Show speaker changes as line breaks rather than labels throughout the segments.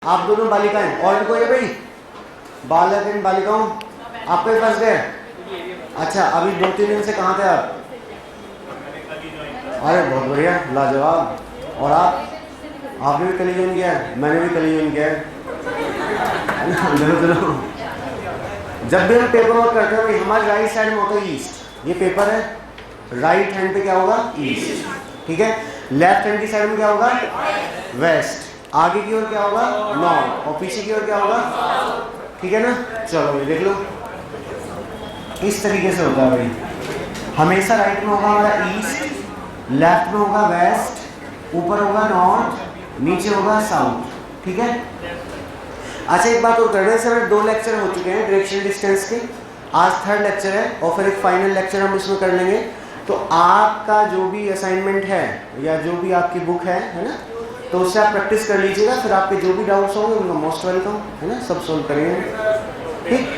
आप दोनों बालिकाएं, और भी कोई है भाई? बालक एंड बालिकाओं आपके पास गए? अच्छा, अभी 2-3 दिन से कहाँ थे आप? अरे बहुत बढ़िया, लाजवाब। और आपने भी कल ज्वाइन किया है? मैंने भी कल ज्वाइन किया है। चलो जब भी हम पेपर वर्क करते हैं हमारी राइट साइड में होता है ईस्ट, ये पेपर है, राइट हैंड पे क्या होगा? ईस्ट, ठीक है। लेफ्ट हैंड की साइड में क्या होगा? वेस्ट। आगे की ओर क्या होगा? नॉर्थ। और पीछे की ओर क्या होगा? ठीक है ना। चलो भाई देख लो, इस तरीके से होता है भाई। हमेशा राइट में होगा हमारा ईस्ट, लेफ्ट में होगा वेस्ट, ऊपर होगा नॉर्थ, नीचे होगा साउथ, ठीक है। अच्छा एक बात और कर रहे हैं सर, 2 लेक्चर हो चुके हैं डायरेक्शन डिस्टेंस के, आज 3rd लेक्चर है और फिर एक फाइनल लेक्चर हम इसमें कर लेंगे। तो आपका जो भी असाइनमेंट है या जो भी आपकी बुक है ना, तो उससे आप प्रैक्टिस कर लीजिएगा, फिर आपके जो भी डाउट्स होंगे उनका मोस्ट वेलकम, है ना, सब सोल्व करेंगे, ठीक।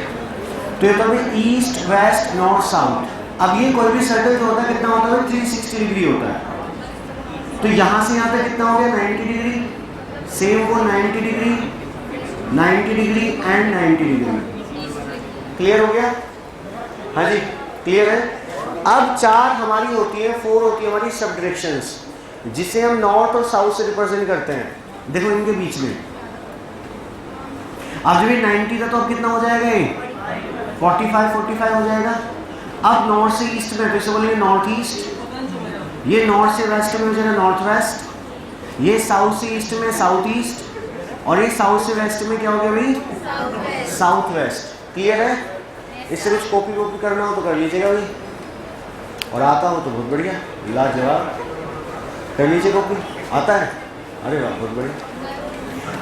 तो ये तो अभी ईस्ट वेस्ट नॉर्थ साउथ। अब ये कोई भी सर्कल जो होता है कितना होता है? 360 डिग्री होता है। तो यहाँ से यहाँ तक कितना हो गया? 90 डिग्री, सेम वो 90 degree, 90 degree and 90 degree. Clear हो गया? हाँ जी क्लियर है। अब 4 हमारी होती है, 4 होती है हमारी सब डायरेक्शंस, जिसे हम नॉर्थ और साउथ से रिप्रेजेंट करते हैं। देखो इनके बीच में अब जब ये 90 था तो अब कितना हो जाएगा? ये 45 हो जाएगा। अब नॉर्थ से ईस्ट में, तो बोलिए नॉर्थ ईस्ट, ये नॉर्थ से वेस्ट में हो जाएगा नॉर्थ वेस्ट, ये साउथ से ईस्ट में साउथ ईस्ट, और ये साउथ से वेस्ट में क्या हो गया भाई? South west. क्लियर है? इससे कुछ कॉपी वॉपी करना हो तो कर लीजिएगा भाई, और आता हो तो बहुत बढ़िया, लाजवाब, कर लीजिए कॉपी। आता है? अरे वाह बहुत बढ़िया।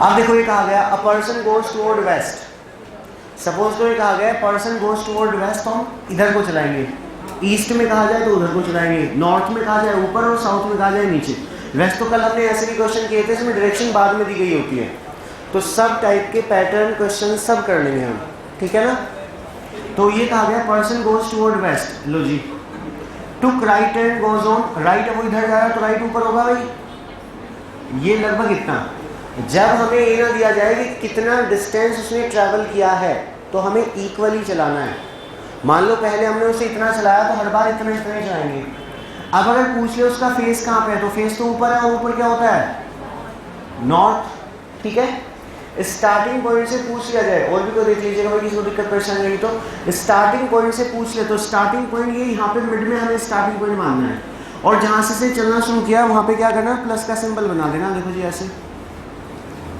अब देखो ये कहा गया a person goes toward west. Suppose तो ये कहा गया पर्सन गोज टुवर्ड वेस्ट, तो हम इधर को चलाएंगे। ईस्ट में कहा जाए तो उधर को चलाएंगे, नॉर्थ में कहा जाए ऊपर और साउथ में कहा जाए नीचे। वेस्ट तो कल हमने ऐसे भी क्वेश्चन किए थे, इसमें डायरेक्शन बाद में दी गई होती है, तो सब टाइप के पैटर्न क्वेश्चन सब कर लेंगे हम, ठीक है ना। तो ये कहा गया पर्सन गोज टुवर्ड वेस्ट, लो जी, took right and goes on right. अब वो इधर जा रहा है तो राइट ऊपर होगा भाई, ये लगभग इतना। जब हमें ये ना दिया जाए कि कितना डिस्टेंस उसने ट्रैवल किया है, तो हमें इक्वली चलाना है। मान लो पहले हमने उसे इतना चलाया तो हर बार इतना इतना चलाएंगे। अब अगर पूछ ले उसका फेस कहाँ पे है, तो फेस तो ऊपर है, और ऊपर क्या होता है? नॉर्थ, ठीक है। स्टार्टिंग पॉइंट से पूछ लिया जाए, और भी कोई देख लीजिएगा भाई किसी को दिक्कत परेशानी लगी तो स्टार्टिंग पॉइंट से पूछ ले, तो स्टार्टिंग पॉइंट ये यहाँ पे मिड में हमें स्टार्टिंग पॉइंट मानना है, और जहाँ से चलना शुरू किया वहाँ पे क्या करना है? प्लस का सिंबल बना देना, देखो जी ऐसे,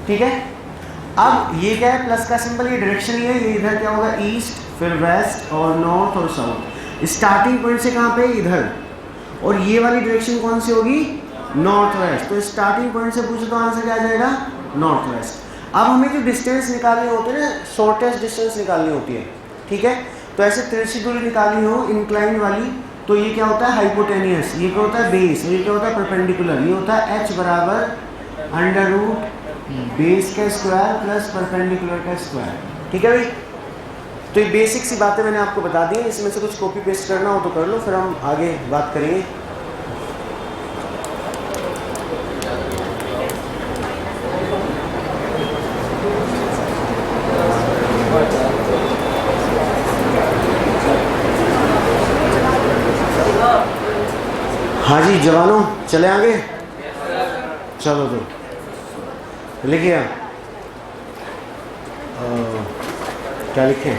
ठीक है। अब ये क्या है? प्लस का सिंबल, ये डायरेक्शन ही है, ये इधर क्या होगा? ईस्ट, फिर वेस्ट और नॉर्थ और साउथ। स्टार्टिंग पॉइंट से कहाँ पे? इधर, और ये वाली डायरेक्शन कौन सी होगी? North west. तो स्टार्टिंग पॉइंट से पूछे तो आंसर क्या आ जाएगा? North west. अब हमें जो डिस्टेंस निकालनी होती है ना, शॉर्टेस्ट डिस्टेंस निकालनी होती है, ठीक है। तो ऐसे तिरछी दूरी निकालनी हो इंक्लाइन वाली, तो ये क्या होता है? हाइपोटेनियस। ये क्या होता है? बेस। ये क्या होता है? परपेंडिकुलर। ये होता है h बराबर अंडर रूट बेस का स्क्वायर प्लस परपेंडिकुलर का स्क्वायर, ठीक है भाई। तो ये बेसिक सी बातें मैंने आपको बता दी हैं, इसमें से कुछ कॉपी पेस्ट करना हो तो कर लो, फिर हम आगे बात करेंगे। हाँ जी जवानों, चले आगे, चलो तो लिखिए क्या लिखें?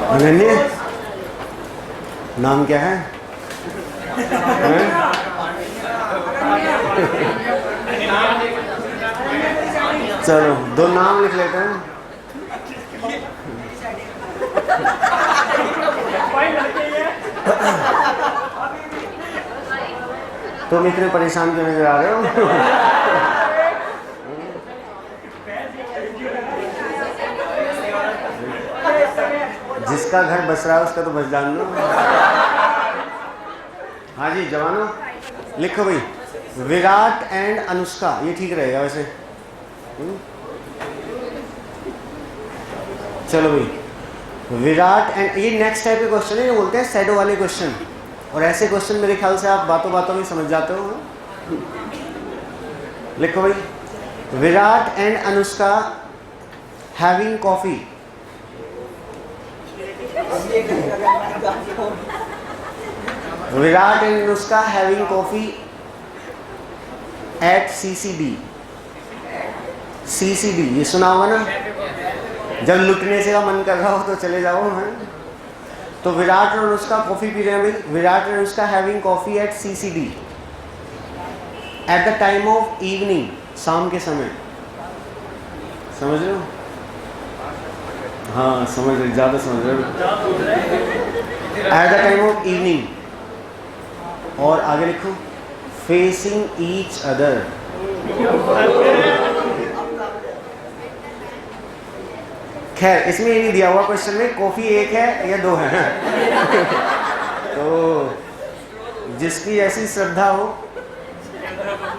अनन्या, नाम क्या है? चलो 2 नाम लिख लेते हैं। तुम इतने परेशान क्यों नजर आ रहे हो? जिसका घर बस रहा है उसका तो बस जान लो। हाँ जी जवानों, लिखो भाई, विराट एंड अनुष्का, ये ठीक रहेगा वैसे। चलो भाई, विराट एंड, ये नेक्स्ट टाइप के क्वेश्चन है, ये बोलते हैं शैडो वाले क्वेश्चन, और ऐसे क्वेश्चन मेरे ख्याल से आप बातों बातों में समझ जाते हो। लिखो भाई, Virat and Anushka having coffee. Virat and Anushka having coffee at CCD। CCD ये सुना होगा ना, जब लुटने से का मन कर रहा हो तो चले जाओ। हैं तो विराट और अनुष्का कॉफी पी रहे हैं भाई। विराट और Anushka having coffee at CCD at the time of evening, शाम के समय। समझ रहे हो? हाँ समझ रहे, ज़्यादा समझ रहे हो। Eight the time of evening. और आगे लिखो फेसिंग ईच अदर। खैर इसमें ये नहीं दिया हुआ क्वेश्चन में कॉफी एक है या दो है। तो जिसकी ऐसी श्रद्धा हो,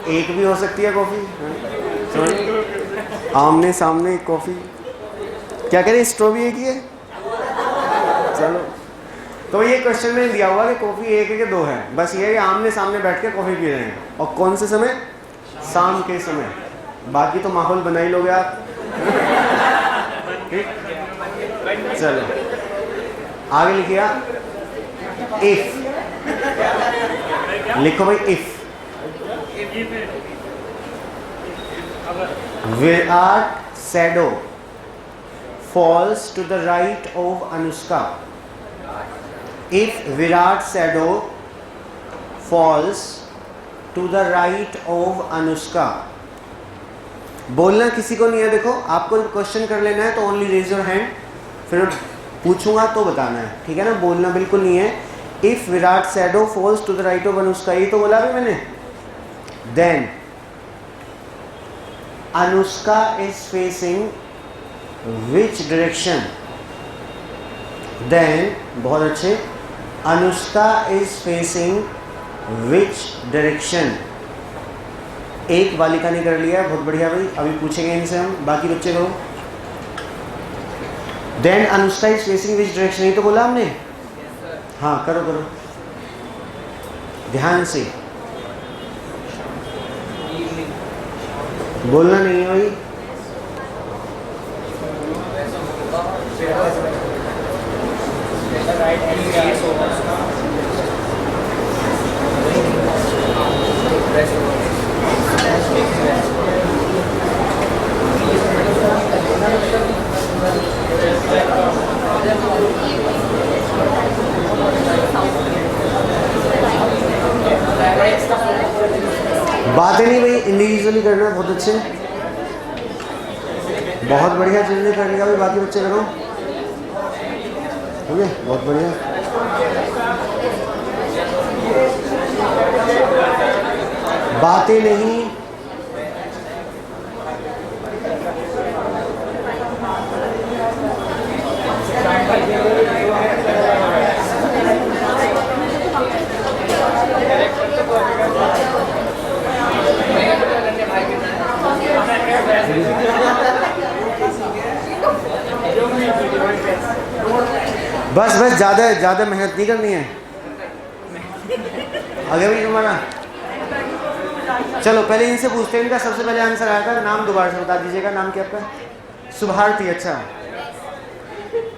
एक भी हो सकती है कॉफी। आमने सामने कॉफी, क्या करें, स्ट्रॉ भी एक ही है। चलो तो ये क्वेश्चन में दिया हुआ कि कॉफी एक है कि दो है, बस ये आमने सामने बैठ के कॉफी पी रहे हैं। और कौन से समय? शाम के समय। बाकी तो माहौल बना ही लोगे आप। ठीक, चलो आगे लिखिए। इफ लिखो भाई, if Virat shadow falls to the right of Anushka. If Virat shadow falls to the right of Anushka. बोलना किसी को नहीं है। देखो आपको क्वेश्चन कर लेना है तो ओनली रेज योर हैंड, फिर पूछूंगा तो बताना है, ठीक है ना। बोलना बिल्कुल नहीं है। If Virat shadow falls to the right of Anushka, ये तो बोला भी मैंने। Then Anushka is facing which direction. Then बहुत अच्छे, Anushka is facing which direction. एक बालिका ने कर लिया, बहुत बढ़िया भाई। अभी पूछेंगे इनसे हम, बाकी बच्चे करो। Then Anushka is facing which direction, ये तो बोला हमने। हाँ करो करो ध्यान से, बोलना नहीं है भाई। बातें नहीं भाई, इंडिविजुअली करना है। बहुत अच्छे, बहुत बढ़िया। जिन्होंने कर लिया भाई बाकी बच्चे करो, ठीक है, बहुत बढ़िया। बातें नहीं, बस बस, ज़्यादा मेहनत नहीं करनी है। आगे भी तुम्हारा। चलो पहले इनसे पूछते हैं, इनका सबसे पहले आंसर आया था। नाम दोबारा से बता दीजिएगा। नाम क्या आपका? सुभारती। अच्छा,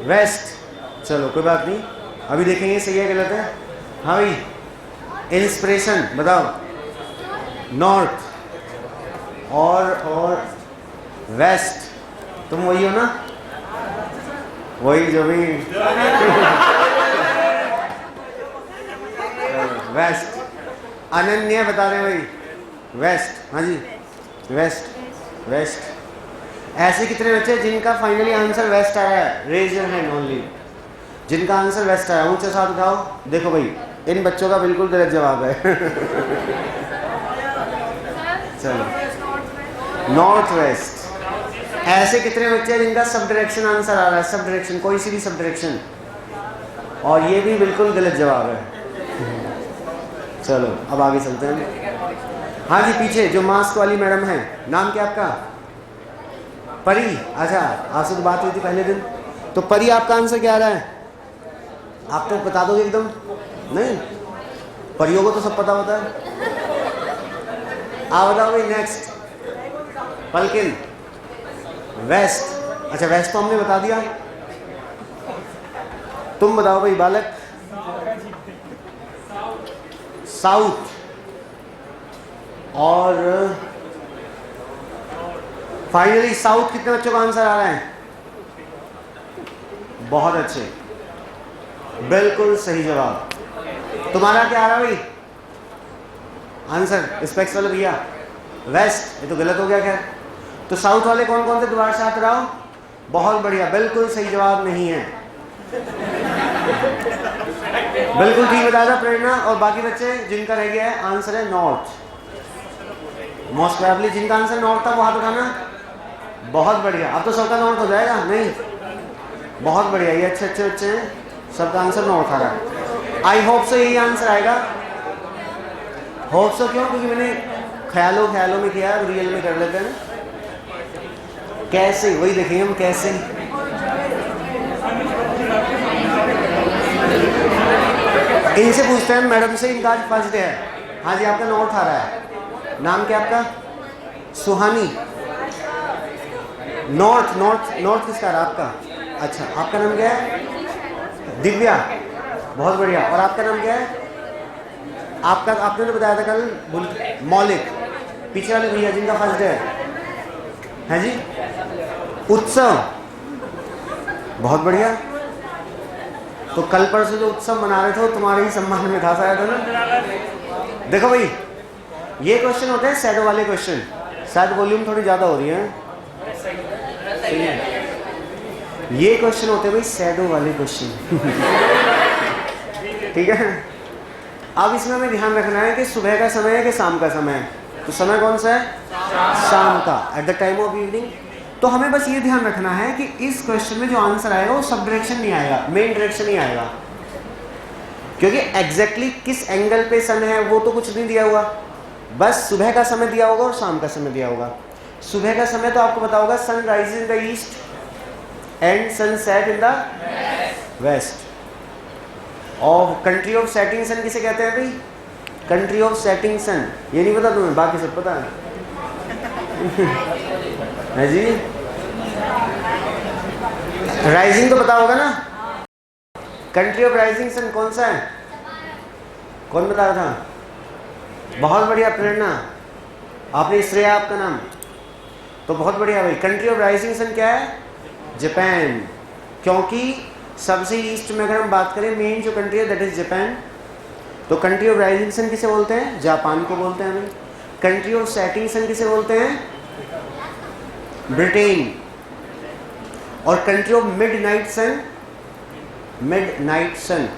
वेस्ट। चलो कोई बात नहीं, अभी देखेंगे सही है गलत है। हाँ भाई, इंस्पिरेशन बताओ। नॉर्थ और वेस्ट, तुम वही हो ना? वही जो भी वेस्ट। अनन्या बता रहे भाई, वेस्ट। हाँ जी, वेस्ट। ऐसे कितने बच्चे जिनका फाइनली आंसर वेस्ट आया है? Raise your hand only. जिनका आंसर वेस्ट आया ऊंचे साथ उठाओ। देखो भाई, इन बच्चों का बिल्कुल गलत जवाब है। चलो, नॉर्थ वेस्ट। ऐसे कितने बच्चे जिनका सब डायरेक्शन आंसर आ रहा है? सब डायरेक्शन, कोई सी भी सब डायरेक्शन। और ये भी बिल्कुल गलत जवाब है। चलो अब आगे चलते हैं। हाँ जी, पीछे जो मास्क वाली मैडम है, नाम क्या आपका? परी। अच्छा, आपसे तो बात हुई थी पहले दिन। तो परी, आपका आंसर क्या आ रहा है? आप तो बता दोगे एकदम? नहीं, परियों को तो सब पता होता है। आप बताओ भाई। नेक्स्ट पल्किन, वेस्ट। अच्छा वेस्ट तो हमने बता दिया, तुम बताओ भाई बालक। साउथ। और फाइनली साउथ कितने बच्चों का आंसर आ रहा है? बहुत अच्छे, बिल्कुल सही जवाब। तुम्हारा क्या आ रहा है भाई आंसर? स्पेक्स वाले भैया वेस्ट। ये तो गलत हो गया। क्या तो साउथ वाले कौन कौन थे दोबारा से हाथ उठाओ। बहुत बढ़िया, बिल्कुल सही जवाब नहीं है। बिल्कुल ठीक बताया था प्रेरणा। और बाकी बच्चे जिनका रह गया है आंसर है नॉर्थ। मोस्ट प्रोबेबली जिनका आंसर नॉर्थ था वो हाथ उठाना। बहुत बढ़िया, अब तो सबका नॉर्थ हो जाएगा। नहीं, बहुत बढ़िया, ये अच्छे अच्छे बच्चे हैं, सबका आंसर नॉर्थ आ रहा है। आई होप सो यही आंसर आएगा। होप सो क्यों? क्योंकि मैंने ख्यालों में किया, रियल में कर लेते हैं। कैसे, वही देखेंगे हम कैसे। इनसे पूछते हैं मैडम से, इनका आज फर्स्ट डे है। हाँ जी, आपका नॉर्थ आ रहा है। नाम क्या आपका? सुहानी। नॉर्थ नॉर्थ नॉर्थ किसका रहा आपका? अच्छा, आपका नाम क्या है? दिव्या, बहुत बढ़िया। और आपका नाम क्या है? आपका आपने तो बताया था कल, मौलिक। पीछे वाले भैया जिनका फर्स्ट डे है जी, उत्सव, बहुत बढ़िया। तो कल परसों जो उत्सव मना रहे थे वो तुम्हारे ही सम्मान में था शायद, है ना? देखो भाई, ये क्वेश्चन होते हैं शैडो वाले क्वेश्चन। शायद वॉल्यूम थोड़ी ज़्यादा हो रही है। ये क्वेश्चन होते हैं भाई शैडो वाले क्वेश्चन। ठीक है। अब इसमें हमें ध्यान रखना है कि सुबह का समय है कि शाम का समय है। तो समय कौन सा है? शाम का, eight the time of evening. तो हमें बस ये ध्यान रखना है कि इस क्वेश्चन में जो आंसर आएगा वो सब डायरेक्शन नहीं आएगा, मेन डायरेक्शन ही आएगा। क्योंकि एग्जैक्टली किस एंगल पे सन है वो तो कुछ नहीं दिया हुआ, बस सुबह का समय दिया होगा और शाम का समय दिया होगा। सुबह का समय तो आपको पता होगा, sun rise in the east and sun set in the west. और कंट्री ऑफ सेटिंग सन किसे कहते हैं भाई? Country of setting sun. ये नहीं पता तुम्हें? बाकी सब पता है जी। राइजिंग तो पता होगा ना? कंट्री ऑफ राइजिंग सन कौन सा है? कौन बता रहा था? बहुत बढ़िया प्रेरणा, आपने श्रेया आपका नाम, तो बहुत बढ़िया भाई। कंट्री ऑफ राइजिंग सन क्या है? जापान। क्योंकि सबसे ईस्ट में अगर हम बात करें, मेन जो कंट्री है दैट इज जापान। तो कंट्री ऑफ राइजिंग सन किसे बोलते हैं? जापान को बोलते हैं भाई। कंट्री ऑफ सेटिंग सन किसे बोलते हैं? ब्रिटेन। और country of midnight sun, midnight sun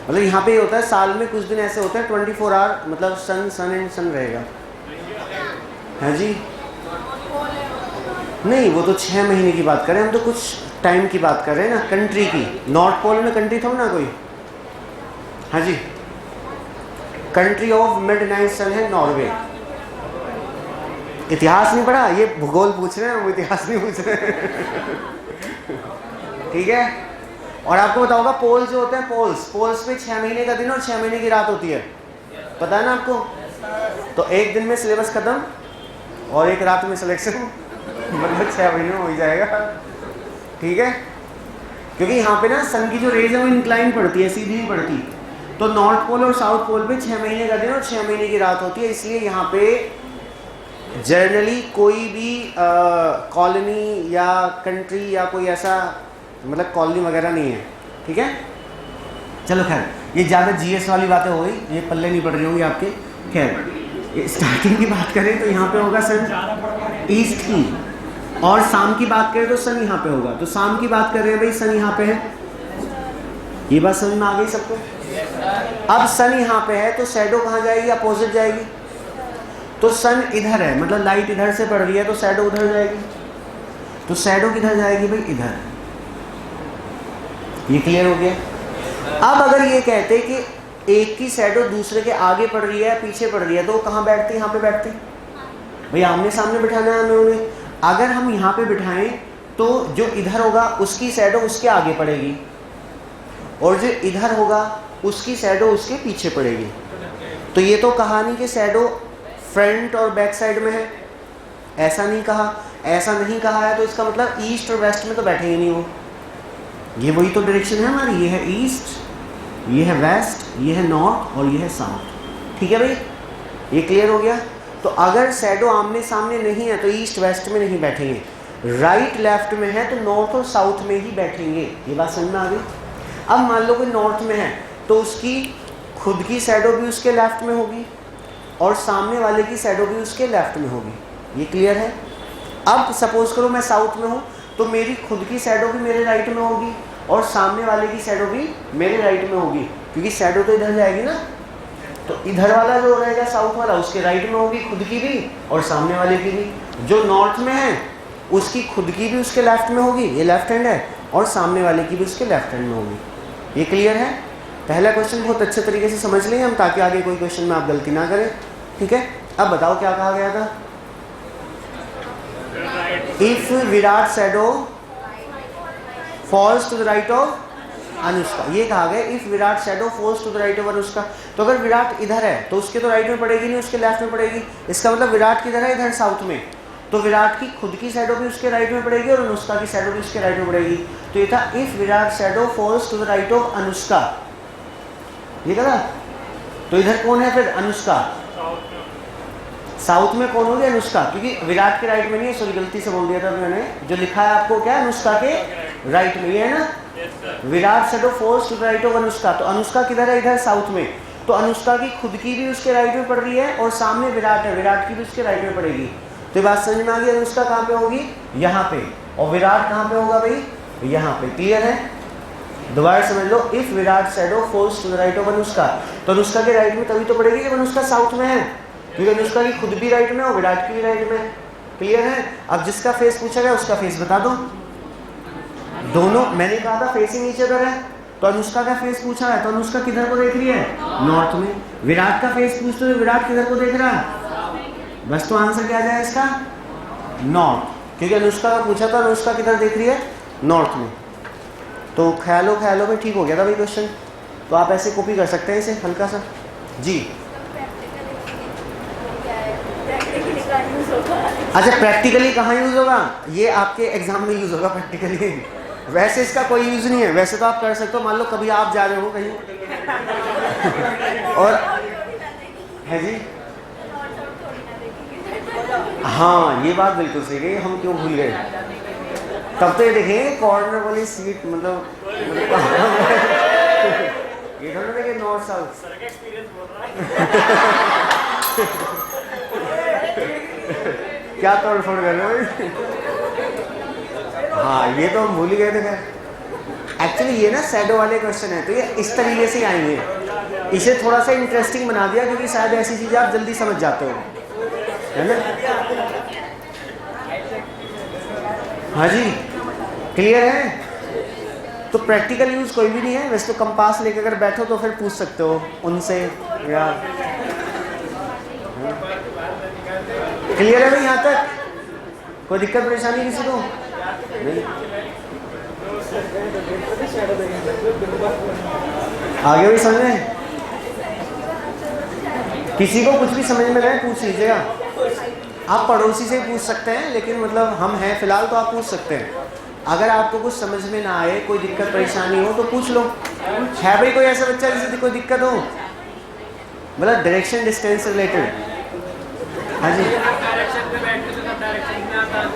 मतलब यहाँ पे होता है साल में कुछ दिन ऐसे होते हैं 24 आवर, मतलब सन सन एंड सन रहेगा, है जी? नहीं, वो तो 6 महीने की बात करें, हम तो कुछ टाइम की बात कर रहे हैं ना, कंट्री की। नॉर्थ पोल में कंट्री था ना कोई? हाँ जी। कंट्री ऑफ मिड नाइट सन है नॉर्वे। इतिहास नहीं पढ़ा? ये भूगोल पूछ रहे हैं, हम इतिहास नहीं पूछ रहे हैं। ठीक है। और आपको पता होगा पोल्स जो होते हैं, पोल्स पे 6 महीने का दिन और 6 महीने की रात होती है, पता है ना आपको? तो एक दिन में सिलेबस खत्म और एक रात में सिलेक्शन, मतलब 6 महीने में हो ही जाएगा। ठीक है। क्योंकि यहाँ पे ना सन की जो रेज है वो इंक्लाइन पड़ती है, सीधी नहीं पड़ती। तो नॉर्थ पोल और साउथ पोल पे 6 महीने का दिन और 6 महीने की रात होती है। इसलिए यहाँ पे जनरली कोई भी कॉलोनी या कंट्री या कोई ऐसा मतलब कॉलोनी वगैरह नहीं है। ठीक है। चलो खैर, ये ज़्यादा जीएस वाली बातें हो गई, ये पल्ले नहीं पड़ रही होंगी आपके। खैर, स्टार्टिंग की बात करें तो यहाँ पे होगा सन ईस्ट की, और शाम की बात करें तो सन यहाँ पे होगा। तो शाम की बात कर रहे हैं भाई, सन यहाँ पे है। ये बात समझ में आ गई सबको? अब सन यहाँ पे है तो शैडो कहाँ जाएगी? अपोजिट जाएगी। तो सन इधर है, मतलब लाइट इधर से पड़ रही है, तो शैडो उधर जाएगी। तो शैडो किधर जाएगी भाई? इधर। ये क्लियर हो गया? अब अगर ये कहते कि एक की शैडो दूसरे के आगे पड़ रही है, पीछे पड़ रही है, तो वो कहाँ बैठते? यहाँ पे बैठते भाई, आमने सामने बिठाना है हमें उन्हें। अगर हम यहाँ पे बिठाएं तो जो इधर होगा उसकी शैडो उसके आगे पड़ेगी, और जो इधर होगा उसकी शैडो उसके पीछे पड़ेगी। तो ये तो कहानी के शैडो फ्रंट और बैक साइड में है, ऐसा नहीं कहा, ऐसा नहीं कहा है, तो इसका मतलब ईस्ट और वेस्ट में तो बैठेंगे नहीं वो। ये वही तो डायरेक्शन है हमारी, ये है ईस्ट, ये है वेस्ट, ये है नॉर्थ और ये है साउथ। ठीक है भाई, ये क्लियर हो गया। तो अगर शैडो आमने सामने नहीं है तो ईस्ट वेस्ट में नहीं बैठेंगे, राइट लेफ्ट में है तो नॉर्थ और साउथ में ही बैठेंगे। ये बात समझ में आ गई। अब मान लो कोई नॉर्थ में है तो उसकी खुद की शैडो भी उसके लेफ्ट में होगी और सामने वाले की शैडो भी उसके लेफ्ट में होगी। ये क्लियर है। अब सपोज करो मैं साउथ में हूँ तो मेरी खुद की शैडो भी मेरे राइट में होगी और सामने वाले की शैडो भी मेरे राइट में होगी, क्योंकि शैडो तो इधर जाएगी ना। तो इधर वाला जो रहेगा साउथ वाला उसके राइट में होगी खुद की भी और सामने वाले की भी। जो नॉर्थ में है उसकी खुद की भी उसके लेफ्ट में होगी, ये लेफ्ट हैंड है, और सामने वाले की भी उसके लेफ्ट हैंड में होगी। ये क्लियर है। पहला क्वेश्चन बहुत अच्छे तरीके से समझ लें हम, ताकि आगे कोई क्वेश्चन में आप गलती ना करें। ठीक है, अब बताओ क्या कहा गया था। If Virat shadow falls to the right of Anushka, ये कहा गया if Virat shadow falls to the right of Anushka. तो अगर विराट इधर है तो उसके तो राइट में पड़ेगी नहीं, उसके लेफ्ट में पड़ेगी। इसका मतलब विराट किधर है, इधर साउथ में, तो विराट की खुद की शैडो भी उसके राइट में पड़ेगी और अनुष्का की शैडो भी उसके राइट में पड़ेगी। तो ये था if Virat shadow falls to the right of Anushka, ये कहा। तो इधर कौन है फिर, अनुष्का। साउथ में कौन होगी, अनुष्का, क्योंकि विराट के राइट में नहीं है, सॉरी गलती से बोल दिया था मैंने। जो लिखा है आपको क्या, अनुष्का के राइट में, ये है ना। Virat shadow falls to the right of Anushka, तो अनुष्का किधर है, इधर साउथ में। तो अनुष्का की खुद की भी उसके राइट में पड़ रही है और सामने विराट है, विराट की भी उसके राइट में पड़ेगी। तो बात समझ में आ गई। अनुष्का कहाँ पे होगी, यहाँ पे, और विराट कहाँ पे होगा भाई, यहाँ पे। क्लियर है। दोबारा समझ लो, if Virat shadow falls to the right of Anushka, तो अनुष्का के राइट में तभी तो पड़ेगी जब अनुष्का साउथ में है, क्योंकि अनुष्का की खुद भी राइट में और विराट की भी राइट में। क्लियर है। अब जिसका फेस पूछा गया उसका फेस बता दो। दोनों, मैंने कहा था फेसिंग ईच अदर है, तो अनुष्का का फेस पूछा है तो अनुष्का किधर को देख रही है, नॉर्थ में। विराट का फेस पूछते तो विराट किधर को देख रहा है, बस। तो आंसर क्या आ जाए इसका, नॉर्थ, क्योंकि अनुष्का का पूछा था, अनुष्का किधर देख रही है, नॉर्थ में। तो ख्यालों में ठीक हो गया था भाई क्वेश्चन। तो आप ऐसे कॉपी कर सकते हैं इसे हल्का सा जी। अच्छा, प्रैक्टिकली कहाँ यूज होगा, ये आपके एग्जाम में यूज होगा प्रैक्टिकली। वैसे इसका कोई यूज नहीं है, वैसे तो आप कर सकते हो। मान लो कभी आप जा रहे हो कहीं और है जी, हाँ ये बात बिल्कुल सही है, हम क्यों भूल गए। तब तो ये देखें कॉर्नर वाली सीट, मतलब ये थोड़ा देखे नॉर्थ साउथ। क्या तोड़ फोड़ कर रहे हो। हाँ ये तो हम भूल ही गए थे। एक्चुअली ये ना शैडो वाले क्वेश्चन है, तो ये इस तरीके से आएंगे। इसे थोड़ा सा इंटरेस्टिंग बना दिया क्योंकि शायद ऐसी चीजें आप जल्दी समझ जाते हो, है ना। हाँ जी, क्लियर है। तो प्रैक्टिकल यूज कोई भी नहीं है। वैसे तो कंपास लेकर अगर बैठो तो फिर पूछ सकते हो उनसे, या क्लियर है भाई। यहाँ तक कोई दिक्कत परेशानी किसी को नहीं। आगे भी समझ में, किसी को कुछ भी समझ में नहीं पूछ लीजिएगा। आप पड़ोसी से पूछ सकते हैं, लेकिन मतलब हम हैं फिलहाल तो आप पूछ सकते हैं। अगर आपको कुछ समझ में ना आए, कोई दिक्कत परेशानी हो तो पूछ लो। है भाई कोई ऐसा बच्चा जिसे कोई दिक्कत हो, मतलब डायरेक्शन डिस्टेंस रिलेटेड। हाँ जी,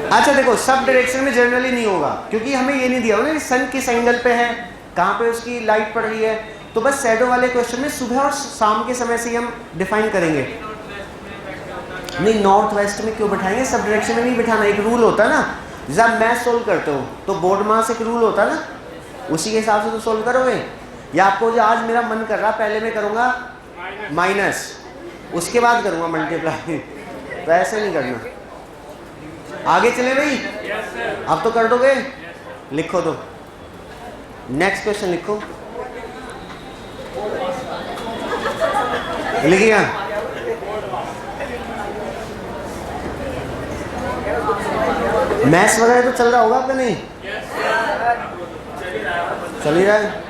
अच्छा देखो, सब डायरेक्शन में जनरली नहीं होगा, क्योंकि हमें ये नहीं दिया होगा कि सन किस एंगल पे है, कहाँ पे उसकी लाइट पड़ रही है। तो बस शैडो वाले क्वेश्चन में सुबह और शाम के समय से ही हम डिफाइन करेंगे। नहीं, नॉर्थ वेस्ट में क्यों बैठाएंगे, सब डायरेक्शन में नहीं बैठाना। एक रूल होता है ना, जब मैथ सोल्व करते हो तो बोर्ड मास एक रूल होता है ना, उसी के हिसाब से तो सोल्व करोगे। या आपको जो आज मेरा मन कर रहा, पहले मैं करूँगा माइनस, उसके बाद करूँगा मल्टीप्लाई, तो ऐसे नहीं करना। आगे चले भाई, अब तो कर दोगे। लिखो तो नेक्स्ट क्वेश्चन लिखो, लिखिए। मैथ्स वगैरह तो चल रहा होगा आपका, नहीं चल ही रहा है।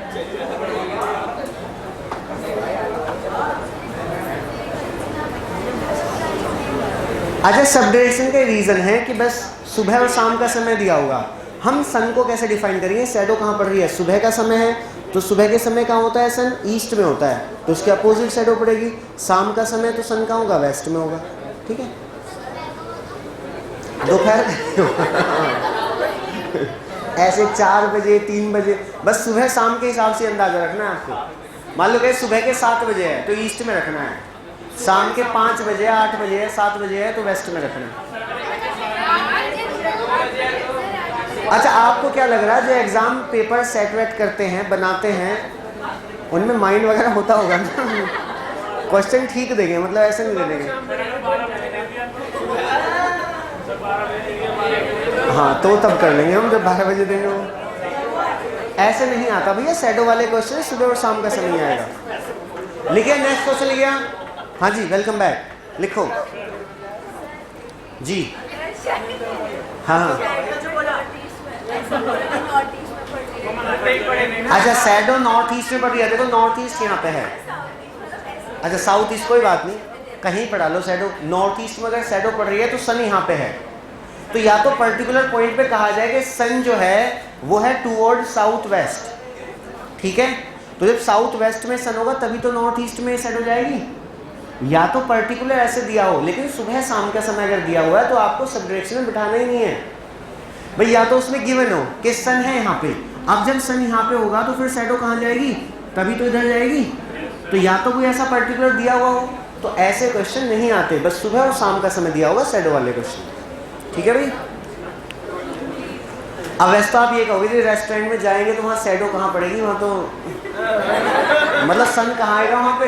अच्छा, सब डायरेक्शन का रीज़न है कि बस सुबह और शाम का समय दिया होगा। हम सन को कैसे डिफाइन करेंगे? शैडो कहाँ पड़ रही है? सुबह का समय है तो सुबह के समय कहाँ होता है? सन ईस्ट में होता है, तो उसके अपोजिट शैडो पड़ेगी। शाम का समय तो सन कहाँ होगा? वेस्ट में होगा। ठीक है, दोपहर ऐसे 4 बजे 3 बजे, बस सुबह शाम के हिसाब से अंदाजा रखना है आपको। मान लो कि सुबह के 7 बजे है तो ईस्ट में रखना है, शाम के 5 बजे 8 बजे है 7 बजे है तो वेस्ट में रखना है। अच्छा, आपको क्या लग रहा है जो एग्जाम पेपर सेट वेट करते हैं, बनाते हैं, उनमें माइंड वगैरह होता होगा ना? क्वेश्चन ठीक देंगे, मतलब ऐसे नहीं दे देंगे। हाँ, तो तब कर लेंगे हम जब 12 बजे देंगे। वो ऐसे नहीं आता भैया, शैडो वाले क्वेश्चन सुबह और शाम का समय आएगा। लिखिए, नेक्स्ट क्वेश्चन लिखिए। हाँ जी, वेलकम बैक, लिखो जी। हाँ अच्छा, शैडो नॉर्थ ईस्ट में पड़ रही है। देखो नॉर्थ ईस्ट यहाँ पे है। अच्छा, साउथ ईस्ट कोई बात नहीं, कहीं पढ़ा लो शैडो। नॉर्थ ईस्ट में अगर शैडो पड़ रही है तो सन यहाँ पे है, तो या तो पर्टिकुलर पॉइंट पे कहा जाए कि सन जो है वो है टूवर्ड साउथ वेस्ट। ठीक है, तो जब साउथ वेस्ट में सन होगा तभी तो नॉर्थ ईस्ट में शैडो जाएगी। या तो पर्टिकुलर ऐसे दिया हो, लेकिन सुबह शाम का समय अगर दिया हुआ है तो आपको सब डायरेक्शन में बिठाना ही नहीं है भाई। या तो उसमें गिवन हो कि सन है यहाँ पे, अब जब सन यहाँ पे होगा तो फिर शैडो कहाँ जाएगी? तभी तो इधर जाएगी। तो या तो कोई ऐसा पर्टिकुलर दिया हुआ हो, तो ऐसे क्वेश्चन नहीं आते, बस सुबह और शाम का समय दिया होगा शैडो वाले क्वेश्चन। ठीक है भाई। अब वैसे तो आप ये कहोगे कि रेस्टोरेंट में जाएंगे तो वहाँ शैडो कहाँ पड़ेगी? वहाँ तो मतलब सन कहाँ आएगा? वहाँ पे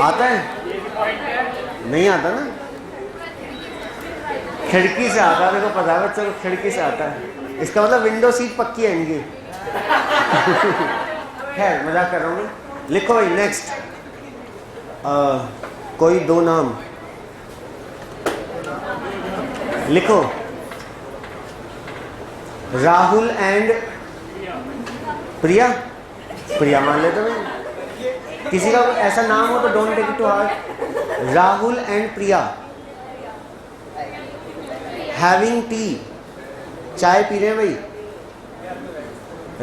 आता है? नहीं आता ना, खिड़की से आता है। देखो पता है बच्चों को, खिड़की से आता है। इसका मतलब विंडो सीट पक्की है इनकी। है, मजाक कर रहा हूँ। लिखो भाई नेक्स्ट, कोई 2 नाम लिखो। राहुल एंड प्रिया। प्रिया मान लेते भाई, किसी का ऐसा नाम हो तो don't take it to heart. Rahul and Priya having tea, चाय पी रहे हैं भाई।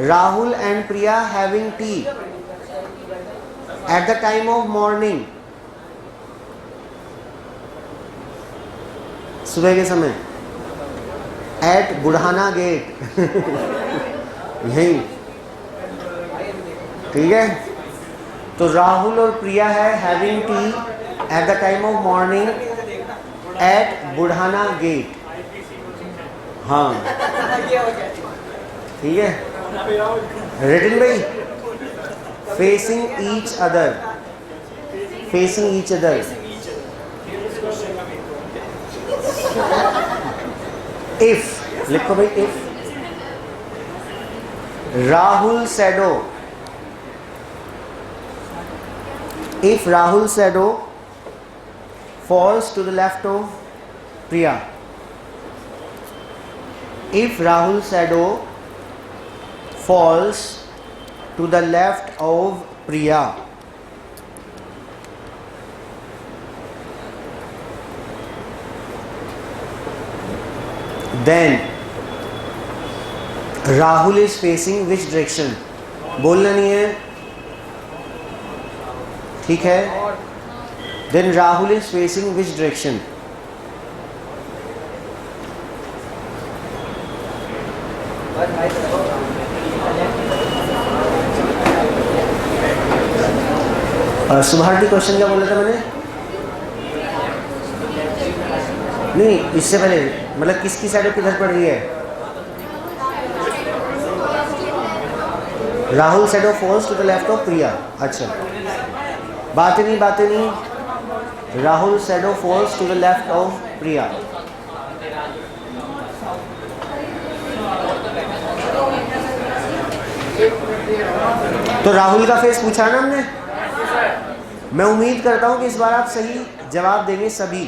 Rahul and Priya having tea at the time of morning, सुबह के समय, एट बुढ़ाना गेट। यही ठीक है। तो राहुल और प्रिया है having tea at the time of morning at Budhana gate. हाँ ठीक है, रिटन भाई। Facing each other, facing each other. If लिखो भाई, if Rahul shadow, if Rahul shadow falls to the left of Priya, if Rahul shadow falls to the left of Priya, then Rahul is facing which direction? बोलना नहीं है, ठीक है। Then Rahul is facing which direction? Subhash question क्या बोला था मैंने? नहीं, इससे पहले मतलब किसकी साइड किधर पड़ रही है? Rahul shadow falls to the left of Priya. अच्छा, बातें नहीं। Rahul shadow falls to the left of Priya. तो राहुल का फेस पूछा ना हमने। मैं उम्मीद करता हूं कि इस बार आप सही जवाब देंगे सभी।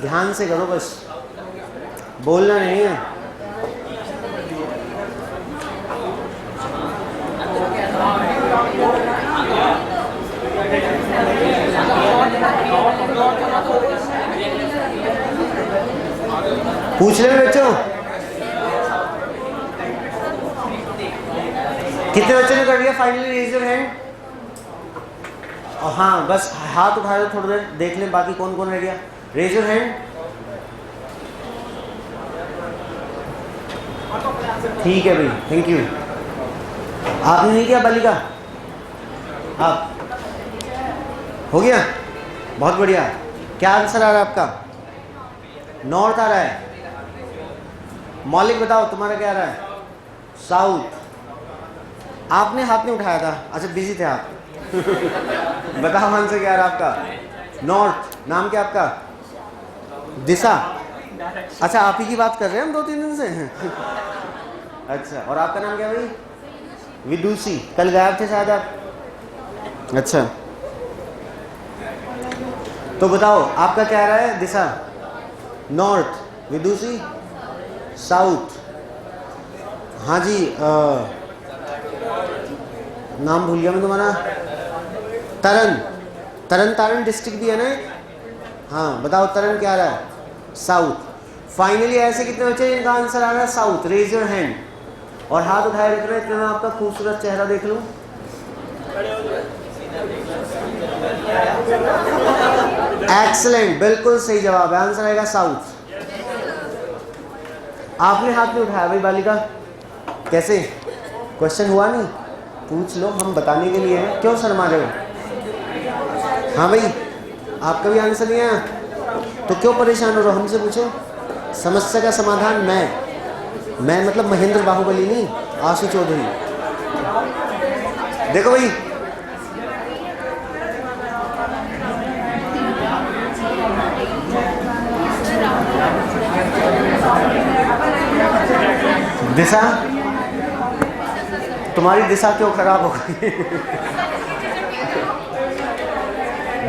ध्यान से करो, बस बोलना नहीं है। पूछ ले बच्चों, कितने बच्चों ने कर लिया फाइनली? Raise your hand. और हाँ बस हाथ उठा दो, थोड़ी देर देख लें बाकी कौन कौन रह गया। Raise your hand. ठीक है भाई, थैंक यू। आपने नहीं किया बालिका? आप हो गया, बहुत बढ़िया। क्या आंसर आ रहा है आपका? नॉर्थ आ रहा है। मौलिक बताओ तुम्हारा क्या आ रहा है? साउथ। आपने हाथ नहीं उठाया था, अच्छा बिजी थे आप। बताओ आंसर क्या आ रहा है आपका? नॉर्थ। नाम क्या आपका? दिशा। अच्छा आप ही की बात कर रहे हैं हम 2-3 दिन से। अच्छा, और आपका नाम क्या भाई? विदुषी। कल गायब थे शायद आप। अच्छा तो बताओ आपका क्या आ रहा है? दिशा नॉर्थ, विदुषी साउथ। हाँ जी, नाम भूल गया मैं तुम्हारा। तरन। तरन तारण डिस्ट्रिक्ट भी है ना? हाँ बताओ तरन क्या आ रहा है? साउथ। फाइनली ऐसे कितने बच्चे इनका आंसर आ रहा है साउथ? रेज योर हैंड और हाथ उठाए रख रहे हैं। इतना आपका खूबसूरत चेहरा देख लूं। एक्सीलेंट, बिल्कुल सही जवाब है। आंसर आएगा साउथ। आपने हाथ नहीं उठाया भाई बालिका, कैसे? क्वेश्चन हुआ नहीं? पूछ लो, हम बताने के लिए हैं। क्यों शर्मा रहे हो? हाँ भाई आपका भी आंसर नहीं आया तो क्यों परेशान हो रहे हो? हमसे पूछो। समस्या का समाधान मैं मतलब महेंद्र बाहुबली नहीं, आशु चौधरी। देखो भाई दिशा, तुम्हारी दिशा क्यों खराब हो गई?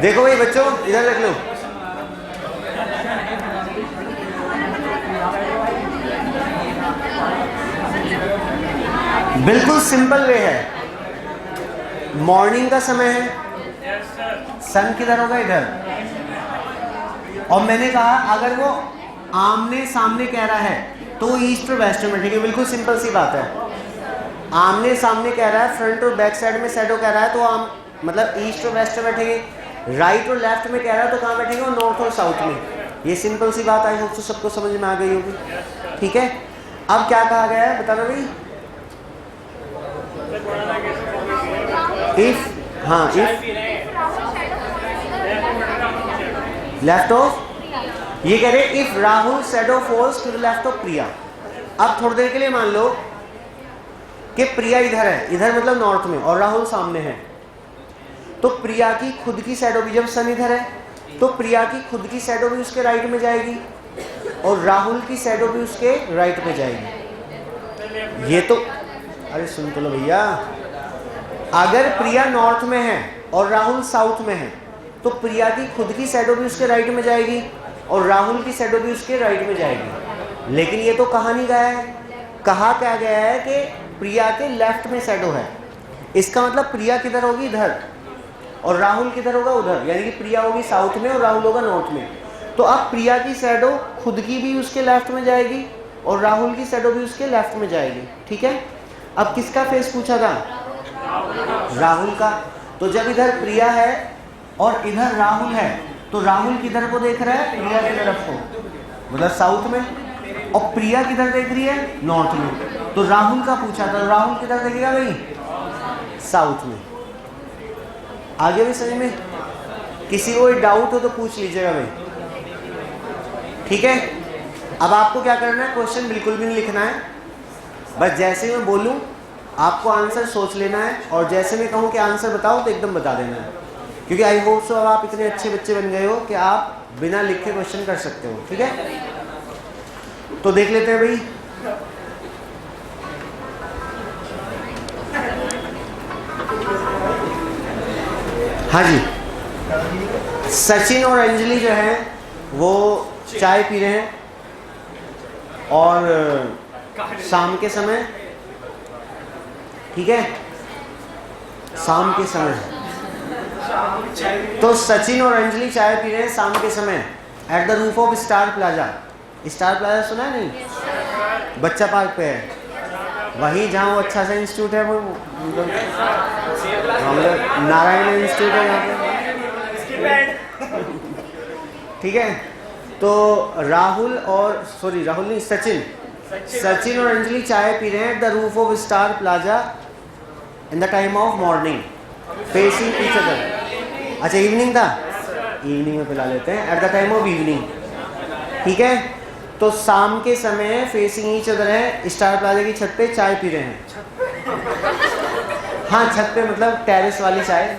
देखो भाई बच्चों इधर देख लो। बिल्कुल सिंपल वे है। मॉर्निंग का समय है, सन किधर होगा? इधर। और मैंने कहा अगर वो आमने सामने कह रहा है तो ईस्ट और वेस्ट में बैठेंगे। बिल्कुल सिंपल सी बात है। आमने सामने कह रहा है, फ्रंट और बैक साइड में शैडो कह रहा है तो आम मतलब ईस्ट और वेस्ट में बैठेंगे। राइट और लेफ्ट में कह रहा है तो कहाँ बैठेंगे? और नॉर्थ और साउथ में। ये सिंपल सी बात, आई होप तो सबको समझ में आ गई होगी। ठीक है, अब क्या कहा गया है बताना भाई? इफ, हाँ इफ लेफ्ट ऑफ, ये कह रहे if Rahul shadow falls to the left of Priya. अब थोड़ी देर के लिए मान लो कि प्रिया इधर है, इधर मतलब नॉर्थ में, और राहुल सामने है। तो प्रिया की खुद की शैडो भी, जब सन इधर है तो प्रिया की खुद की शैडो भी उसके राइट में जाएगी और राहुल की शैडो भी उसके राइट में जाएगी। ये तो अरे सुन तो लो भैया, अगर प्रिया नॉर्थ में है और राहुल साउथ में है तो प्रिया की खुद की शैडो भी उसके राइट में जाएगी और राहुल की शैडो भी उसके राइट में जाएगी। लेकिन ये तो कहा नहीं गया है। कहा क्या गया है कि प्रिया के लेफ्ट में शैडो है। इसका मतलब प्रिया किधर होगी? इधर। और राहुल किधर होगा? उधर। यानी कि प्रिया होगी साउथ में और राहुल होगा नॉर्थ में। तो अब प्रिया की शैडो खुद की भी उसके लेफ्ट में जाएगी और राहुल की शैडो भी उसके लेफ्ट में जाएगी। ठीक है, अब किसका फेस पूछा था? राहुल का। तो जब इधर प्रिया है और इधर राहुल है तो राहुल किधर को देख रहा है? प्रिया की तरफ को, मतलब साउथ में। और प्रिया किधर देख रही है? नॉर्थ में। तो राहुल का पूछा था, राहुल किधर देखेगा भाई? साउथ में। आगे भी समझ में? किसी को डाउट हो तो पूछ लीजिएगा भाई। ठीक है, अब आपको क्या करना है? क्वेश्चन बिल्कुल भी नहीं लिखना है, बस जैसे ही मैं बोलूं आपको आंसर सोच लेना है और जैसे मैं कहूं कि आंसर बताओ तो एकदम बता देना है। क्योंकि आई होप सो अब आप इतने अच्छे बच्चे बन गए हो कि आप बिना लिखे क्वेश्चन कर सकते हो। ठीक है, तो देख लेते हैं भाई। हाँ जी, सचिन और अंजलि जो है वो चाय पी रहे हैं और शाम के समय, ठीक है, शाम के समय। तो सचिन और अंजलि चाय पी रहे हैं शाम के समय at the roof of star plaza. Star plaza सुना है? नहीं, बच्चा पार्क पे है, वहीं जहाँ वो अच्छा सा इंस्टीट्यूट है, वो नारायण इंस्टीट्यूट है यहाँ पे। ठीक है, तो राहुल नहीं, सचिन और अंजलि चाय पी रहे हैं at the roof of star plaza in the time of morning facing each other. अच्छा, इवनिंग था, इवनिंग में पिला लेते हैं, eight the time of evening. ठीक है, तो शाम के समय फेसिंग ईच अदर है, स्टार प्लाजा की छत पे चाय पी रहे हैं। हाँ, छत पे मतलब टेरेस वाली चाय।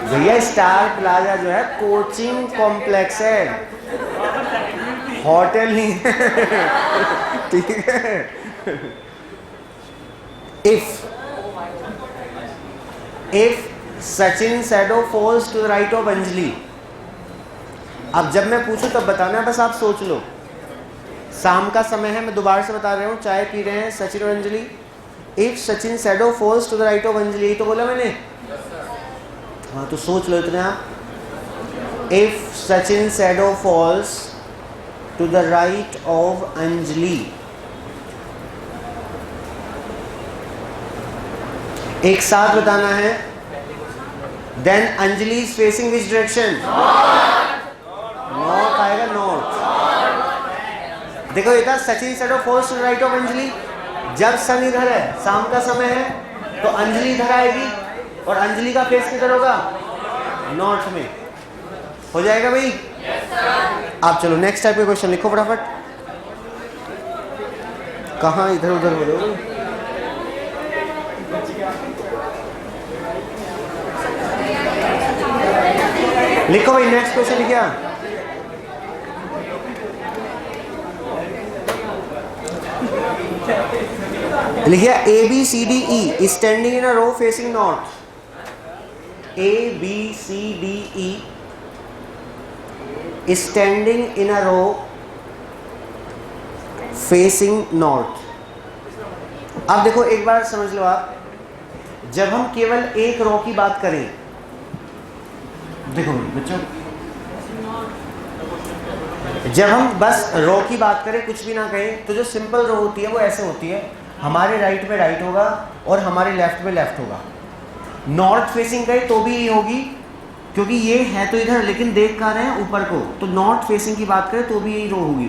भैया स्टार प्लाजा जो है कोचिंग कॉम्प्लेक्स है, होटल नहीं है। ठीक है। If Sachin shadow falls to the right of Anjali, अब जब मैं पूछूं तब बताना, बस आप सोच लो। शाम का समय है, मैं दोबारा से बता रहा हूँ, चाय पी रहे हैं सचिन और Anjali. If Sachin shadow falls to the right of Anjali, तो बोला मैंने। हाँ, तो सोच लो इतना। If Sachin shadow falls to the right of Anjali, एक साथ बताना है। Then Anjali is facing which direction? North आएगा, नॉर्थ। देखो ये था Sachin shadow falls to the right of Anjali. जब सन इधर है, शाम का समय है, तो अंजलि इधर आएगी और अंजलि का फेस किधर होगा? नॉर्थ में। हो जाएगा भाई? आप चलो नेक्स्ट टाइप के क्वेश्चन लिखो फटाफट। कहाँ इधर उधर हो रहे हो? लिखो भाई, नेक्स्ट क्वेश्चन लिखिए। लिखिए ABCDE standing in a row facing north. ABCDE standing in a row facing north. अब देखो एक बार समझ लो आप, जब हम केवल एक रो की बात करें, देखो बच्चों, जब हम बस रो की बात करें, कुछ भी ना कहें, तो जो सिंपल रो होती है वो ऐसे होती है, हमारे राइट में राइट होगा और हमारे लेफ्ट में लेफ्ट होगा। नॉर्थ फेसिंग कहे तो भी ये होगी, क्योंकि ये है तो इधर, लेकिन देख कर रहे हैं ऊपर को, तो नॉर्थ फेसिंग की बात करें तो भी यही रो होगी।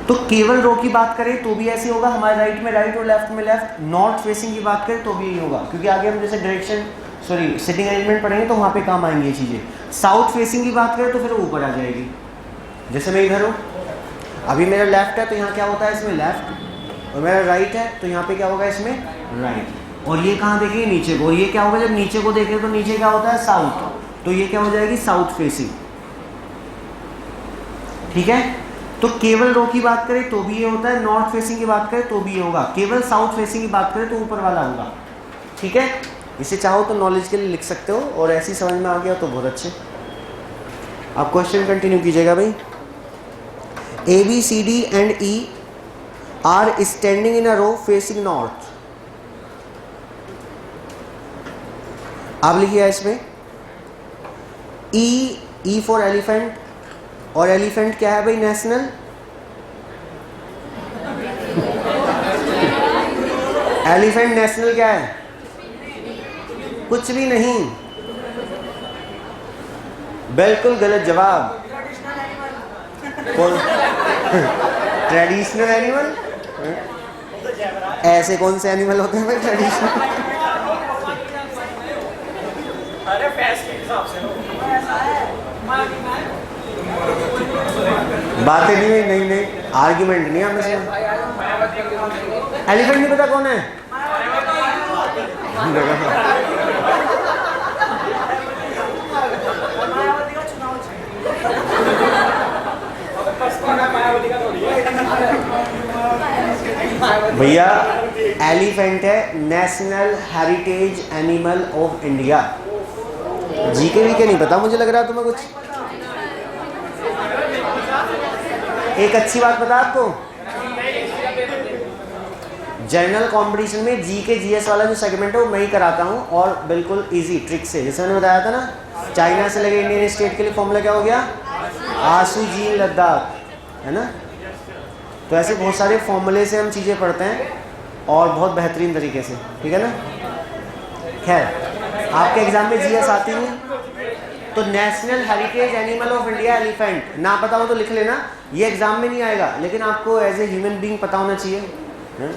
तो केवल रो की बात करें तो भी ऐसे होगा, हमारे राइट में राइट और लेफ्ट में लेफ्ट। नॉर्थ फेसिंग की बात करें तो भी यही होगा, क्योंकि आगे हम जैसे डायरेक्शन सिटिंग अरेंजमेंट पढ़ेंगे तो वहाँ पे काम आएंगी ये चीज़ें। साउथ फेसिंग की बात करें तो फिर ऊपर आ जाएगी। जैसे मैं इधर हूँ, अभी मेरा लेफ्ट है तो यहाँ क्या होता है इसमें? लेफ्ट। और मेरा राइट है तो यहाँ पे क्या होगा इसमें? राइट। और ये कहाँ देखेंगे? नीचे को। ये क्या होगा? जब नीचे को देखें तो नीचे क्या होता है? साउथ। तो ये क्या हो जाएगी? South facing. ठीक है, तो केवल रो की बात करें तो भी ये होता है, नॉर्थ फेसिंग की बात करें तो भी ये होगा, केवल साउथ फेसिंग की बात करें तो ऊपर वाला होगा। ठीक है, इसे चाहो तो नॉलेज के लिए लिख सकते हो, और ऐसी समझ में आ गया तो बहुत अच्छे। आप क्वेश्चन कंटिन्यू कीजिएगा भाई। ABCD and E are standing in a row facing north। आप लिखिए इसमें E फॉर एलिफेंट, और एलिफेंट क्या है भाई? नेशनल। एलिफेंट नेशनल क्या है? कुछ भी नहीं, बिल्कुल गलत जवाब। कौन? Traditional animal? ऐसे कौन से एनिमल होते हैं भाई ट्रेडिशनल? बातें नहीं, आर्ग्यूमेंट नहीं हमें से। एलिफेंट नहीं पता कौन है? भैया एलिफेंट है national heritage animal of India. GK VK नहीं पता मुझे लग रहा है तुम्हें कुछ। एक अच्छी बात बता आपको, जनरल कंपटीशन में जी के जीएस वाला जो सेगमेंट है वो मैं ही कराता हूँ, और बिल्कुल इजी ट्रिक से, जैसे मैंने बताया था ना, चाइना से लगे इंडियन स्टेट के लिए फॉर्मूला क्या हो गया, आंसू जी लद्दाख, है ना। तो ऐसे बहुत सारे फॉर्मूले से हम चीज़ें पढ़ते हैं और बहुत बेहतरीन तरीके से, ठीक है ना। खैर आपके एग्जाम में जीएस आती नहीं, तो national heritage animal of India elephant, ना पता हो तो लिख लेना, ये एग्जाम में नहीं आएगा, लेकिन आपको एज ए ह्यूमन बीइंग पता होना चाहिए, है?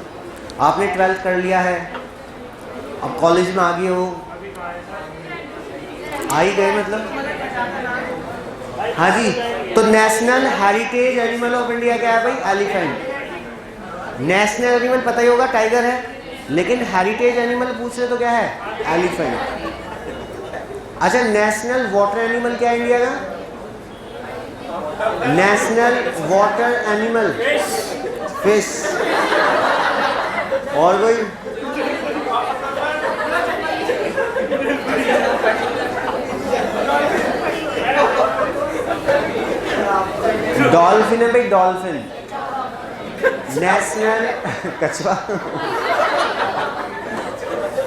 आपने 12th कर लिया है, अब कॉलेज में आ गए हो, आ ही गए मतलब, हाँ जी। तो national heritage animal of India क्या है भाई, एलिफेंट। नेशनल एनिमल पता ही होगा टाइगर है, लेकिन हेरिटेज एनिमल पूछ रहे तो क्या है, एलिफेंट। अच्छा, नेशनल वाटर एनिमल क्या है इंडिया का, नेशनल वाटर एनिमल फिश। और कोई, डॉल्फिन है भाई, डॉल्फिन। नेशनल कछुआ,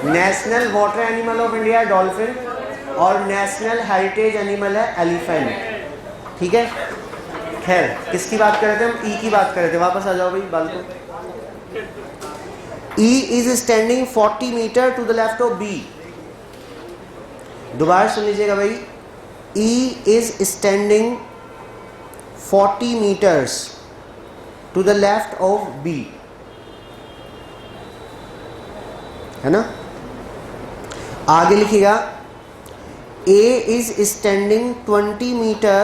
national water animal of India dolphin, और नेशनल हेरिटेज एनिमल है एलिफेंट, ठीक है। खैर किसकी बात कर रहे थे हम, ई की बात कर रहे थे, वापस आ जाओ भाई बाल को। E is standing 40 metre to the left of B। दोबारा सुन लीजिएगा भाई, E is standing 40 meters to the left of B, है ना। आगे लिखिएगा A is standing 20 meter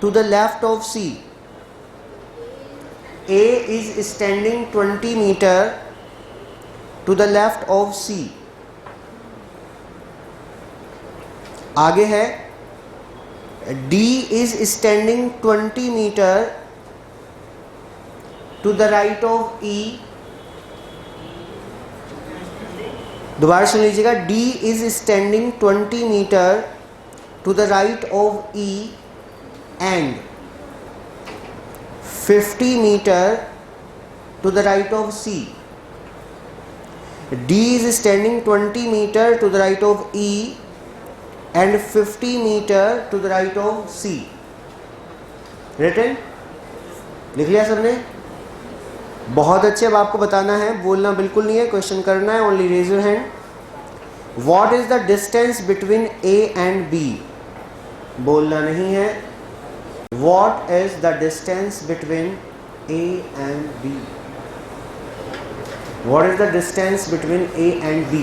to the left of C। A is standing 20 meter to the left of C। आगे है D is standing 20 meter to the right of E। दोबारा सुन लीजिएगा, D is standing 20 meter to the right of E and 50 meter to the right of C। D is standing 20 meter to the right of E and 50 meter to the right of C। Written? लिख लिया सबने? बहुत अच्छे। अब आपको बताना है, बोलना बिल्कुल नहीं है, क्वेश्चन करना है, only raise your hand. What is the distance between A and B? बोलना नहीं है। What is the distance between A and B? What is the distance between A and B?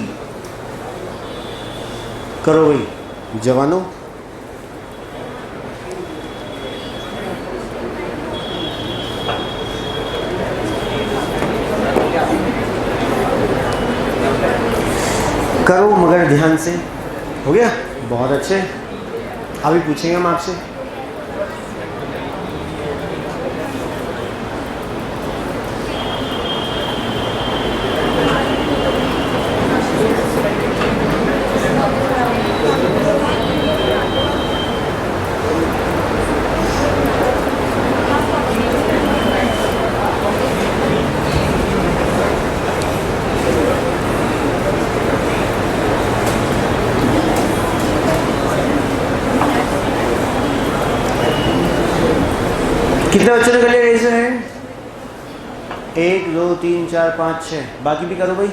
करो भाई जवानों। करो मगर ध्यान से। हो गया? बहुत अच्छे। अभी पूछेंगे हम आपसे। कितने बच्चों ने कर लिया रेज़ हैंड? 1 2 3 4 5 6। बाकी भी करो भाई।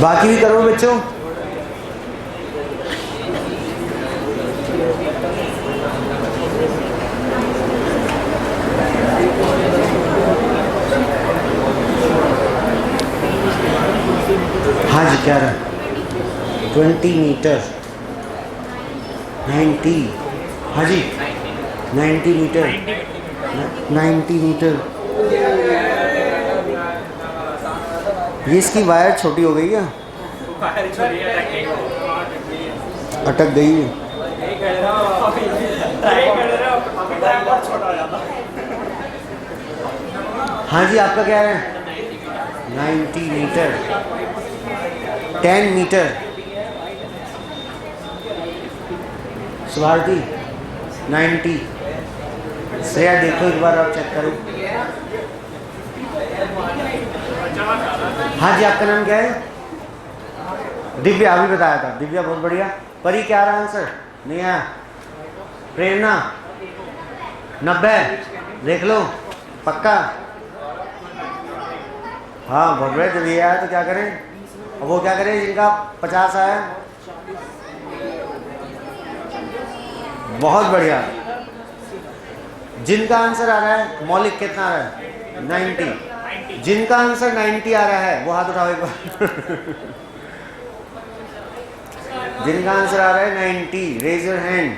बाकी भी करो बच्चों। क्या रहा 20 मीटर 90, हाँ जी 90 मीटर 90 मीटर। ये इसकी वायर छोटी हो गई क्या? अटक गई है। हाँ जी आपका क्या है? 90 मीटर 10 मीटर। स्वार्थी 90। श्रेया देखो एक बार आप चेक करो। हाँ जी आपका नाम क्या है? दिव्या, अभी बताया था। दिव्या बहुत बढ़िया। परी क्या रहा आंसर? नहीं आया। प्रेरणा 90 देख लो पक्का। हाँ बहुत बढ़िया। जब ये आया तो क्या करें? और वो क्या करें जिनका 50 आया? बहुत बढ़िया। जिनका आंसर आ रहा है मौलिक कितना आ रहा है? 90। जिनका आंसर 90 आ रहा है वो हाथ उठाओ एक बार। जिनका आंसर आ रहा है 90, रेज योर हैंड।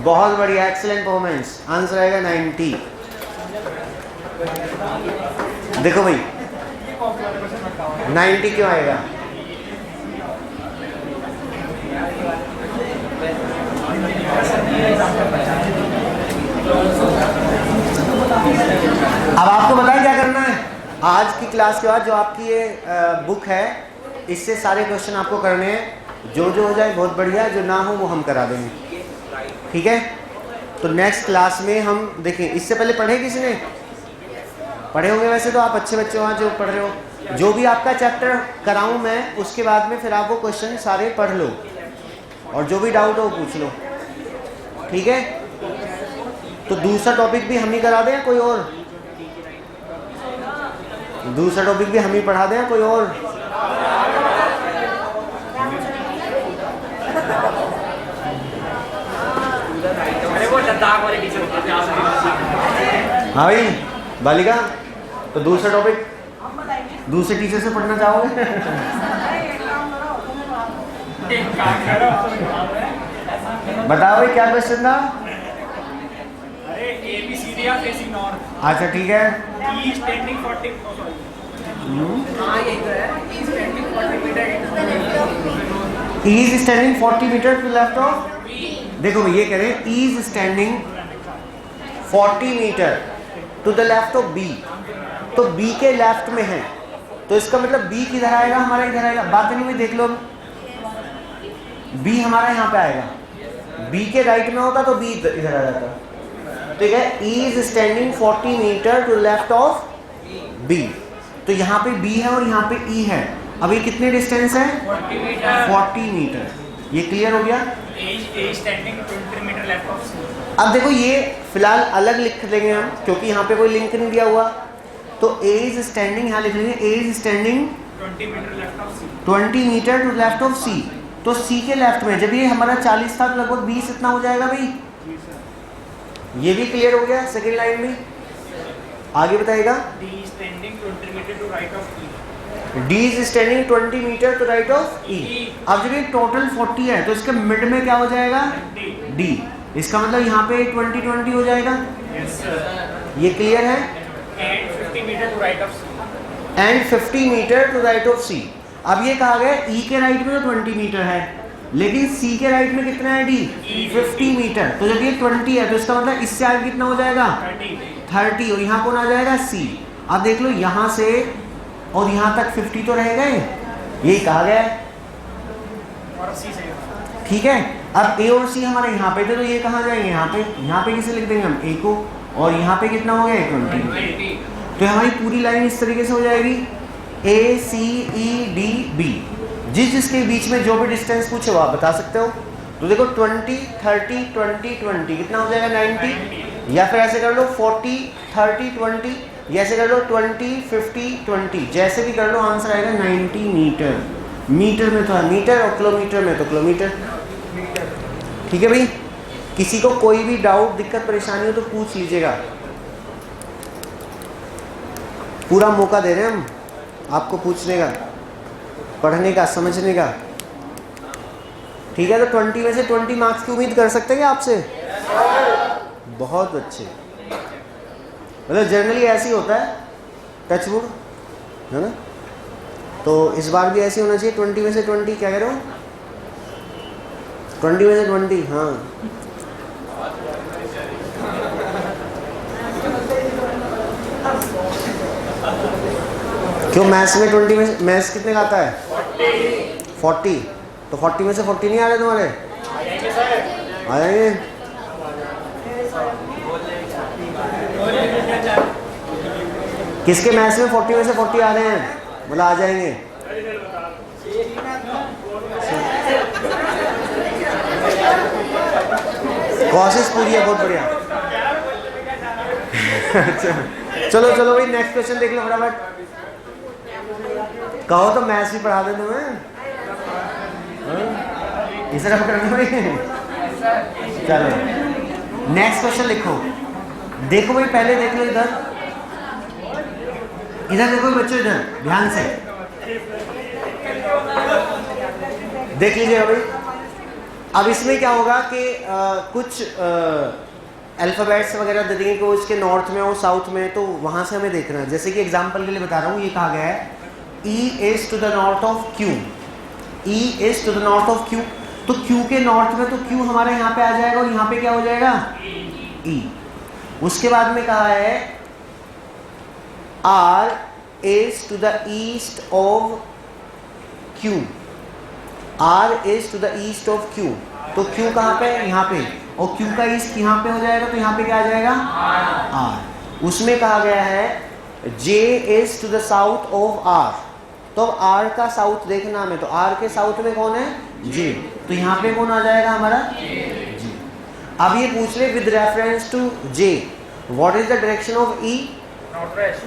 बहुत बढ़िया, एक्सीलेंट परफॉर्मेंस। आंसर आएगा 90। देखो भाई 90 क्यों आएगा? अब आपको बताएं क्या करना है। आज की क्लास के बाद जो आपकी ये बुक है इससे सारे क्वेश्चन आपको करने हैं। जो हो जाए बहुत बढ़िया, जो ना हो वो हम करा देंगे, ठीक है? तो नेक्स्ट क्लास में हम देखें। इससे पहले पढ़े किसी ने? पढ़े होंगे वैसे तो आप अच्छे बच्चे वहाँ जो पढ़ रहे हो। जो भी आपका चैप्टर कराऊँ मैं उसके बाद में फिर आप वो क्वेश्चन सारे पढ़ लो और जो भी डाउट हो वो पूछ लो, ठीक है? तो दूसरा टॉपिक भी हम ही करा दें कोई और? दूसरा टॉपिक भी हम ही पढ़ा दें कोई और? हाँ भाई बालिका, तो दूसरा टॉपिक दूसरे टीचर से पढ़ना चाहोगे? बताओ भाई क्या क्वेश्चन था? अच्छा ठीक है। E standing 40 metre to left of. देखो ये कह रहे हैं E is standing 40 metre to the left of B। तो B के लेफ्ट में है तो इसका मतलब B किधर आएगा? हमारा इधर आएगा। बात नहीं हुई, देख लो। B हमारा यहाँ पे आएगा। B के राइट में होता तो B इधर आ जाता, ठीक है? E is standing 40 metre to left of B। तो यहाँ पे B है और यहाँ पे E है। अब ये कितने डिस्टेंस है? 40 मीटर। ये क्लियर हो गया? अब देखो ये फिलहाल अलग लिख देंगे हम क्योंकि यहाँ पे कोई लिंक नहीं दिया हुआ। तो A is standing, यहाँ लिख लेंगे A is standing 20 metre to left of C। तो C के लेफ्ट में जब ये हमारा 40 था तो लगभग 20 इतना हो जाएगा भाई। ये भी क्लियर हो गया। सेकेंड लाइन भी आगे बताएगा। D is standing 20 metre to right of E। अब जब ये टोटल 40 है तो इसके मिड में क्या हो जाएगा? D। इसका मतलब यहाँ पे 20 हो जाएगा। yes, ये क्लियर है? And 50 metre to right of C। अब ये कहा गया E के राइट में तो 20 मीटर है लेकिन C के राइट में कितना है? D 50 metre. तो जब ये 20 है तो इसका मतलब इससे आगे कितना हो जाएगा? 30। और यहाँ कौन आ जाएगा? C। अब देख लो यहाँ से और यहाँ तक 50 तो रह गए, यही कहा गया है, ठीक है? अब A और C हमारे यहाँ पे थे तो ये कहाँ जाएंगे? यहाँ पे किसे लिख देंगे हम? A को। और यहाँ पे कितना हो गया? 20। तो हमारी पूरी लाइन इस तरीके से हो जाएगी A C E D B। जिसके बीच में जो भी डिस्टेंस पूछे वो आप बता सकते हो। तो देखो 20 30 20 20 कितना हो जाएगा? 90। या फिर ऐसे कर लो 40 30 20, या ऐसे कर लो 20 50 20, जैसे भी कर लो आंसर आएगा 90 मीटर। मीटर में तो है मीटर और किलोमीटर में तो किलोमीटर, ठीक है भाई? किसी को कोई भी डाउट दिक्कत परेशानी हो तो पूछ लीजिएगा। पूरा मौका दे रहे हैं हम आपको पूछने का। पढ़ने का, समझने का। ठीक है, तो 20 में से 20 मार्क्स की उम्मीद कर सकते हैं आपसे? बहुत अच्छे। मतलब जनरली ऐसे ही होता है, टचवुड, है ना? तो इस बार भी ऐसे होना चाहिए। 20 में से 20, क्या कह रहे हो? 20 में से 20, हाँ। क्यों मैथ्स में 20 में मैथ्स कितने का आता है? 40। तो 40 में से 40 नहीं आ रहे तुम्हारे? आ जाएंगे। किसके मैथ्स में 40 में से 40 आ रहे हैं? मतलब आ जाएंगे। कोशिश पूरी है, बहुत बढ़िया। चलो चलो भाई, नेक्स्ट क्वेश्चन देख लो फटाफट। कहो तो मैथ्स भी पढ़ा दे तुम्हें। इस तरह कर दो। चलो नेक्स्ट क्वेश्चन लिखो। देखो भाई, पहले देख लो इधर, इधर देखो बच्चों, इधर ध्यान से देख लीजिएगा भाई। अब इसमें क्या होगा कि कुछ अल्फ़ाबेट्स वगैरह दे देंगे कि उसके नॉर्थ में और साउथ में, तो वहाँ से हमें देखना है। जैसे कि एग्जांपल के लिए बता रहा हूँ, ये कहा गया है E is to the north of Q, E is to the north of Q। तो Q के नॉर्थ में तो Q हमारा यहाँ पे आ जाएगा और यहाँ पे क्या हो जाएगा? E। उसके बाद में कहा है R is to the east of Q, R is to the east of Q। तो Q कहाँ पे? यहाँ पे। और Q का ईस्ट यहाँ पे हो जाएगा, तो यहाँ पे क्या आ जाएगा? R। उसमें कहा गया है J is to the south of R। तो अब R का साउथ देखना हमें, तो R के साउथ में कौन है? J। तो यहाँ पे कौन आ जाएगा हमारा? J। अब ये पूछ ले with reference to J what is the direction of E? North west.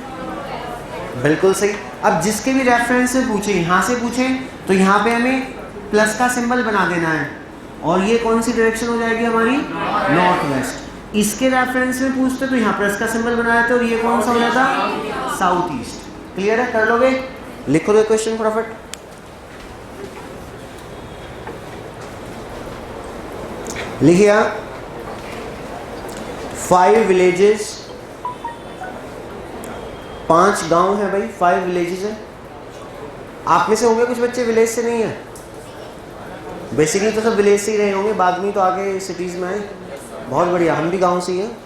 बिल्कुल सही। अब जिसके भी रेफरेंस से पूछे, यहाँ से पूछे, तो यहाँ पे हमें प्लस का सिंबल बना देना है, और ये कौन सी डायरेक्शन हो जाएगी हमारी? North west. इसके रेफरेंस में पूछते तो यहाँ प्लस का सिंबल बनाया था, और ये कौन सा हो जाता? South east. क्लियर है? कर लोगे? लिखो दो क्वेश्चन फटाफट। लिखिए 5 विलेजेस, 5 गांव है भाई, 5 विलेजेस है। आप में से होंगे कुछ बच्चे विलेज से नहीं है, बेसिकली तो सब विलेज से ही रहे होंगे, बाद में तो आगे सिटीज में आए। बहुत बढ़िया, हम भी गांव से ही हैं।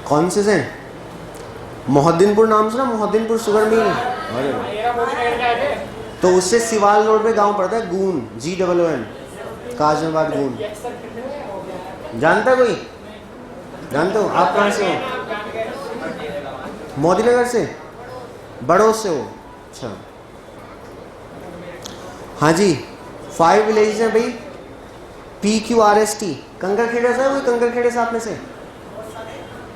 कौन से हैं? मोहद्दीनपुर नाम सुना? Mohiuddinpur sugar mill. तो उससे सिवाल रोड पे गांव पड़ता है, गून, GOON, काजनाबाद गून। जानता कोई? जानते हो? आप कहाँ से हो? मोदी नगर से, बड़ों से हो? अच्छा, हाँ जी। 5 विलेजेस हैं भाई, PQRST। कंकरखेड़ा साहब, कोई कंकरखेड़े साहब में से?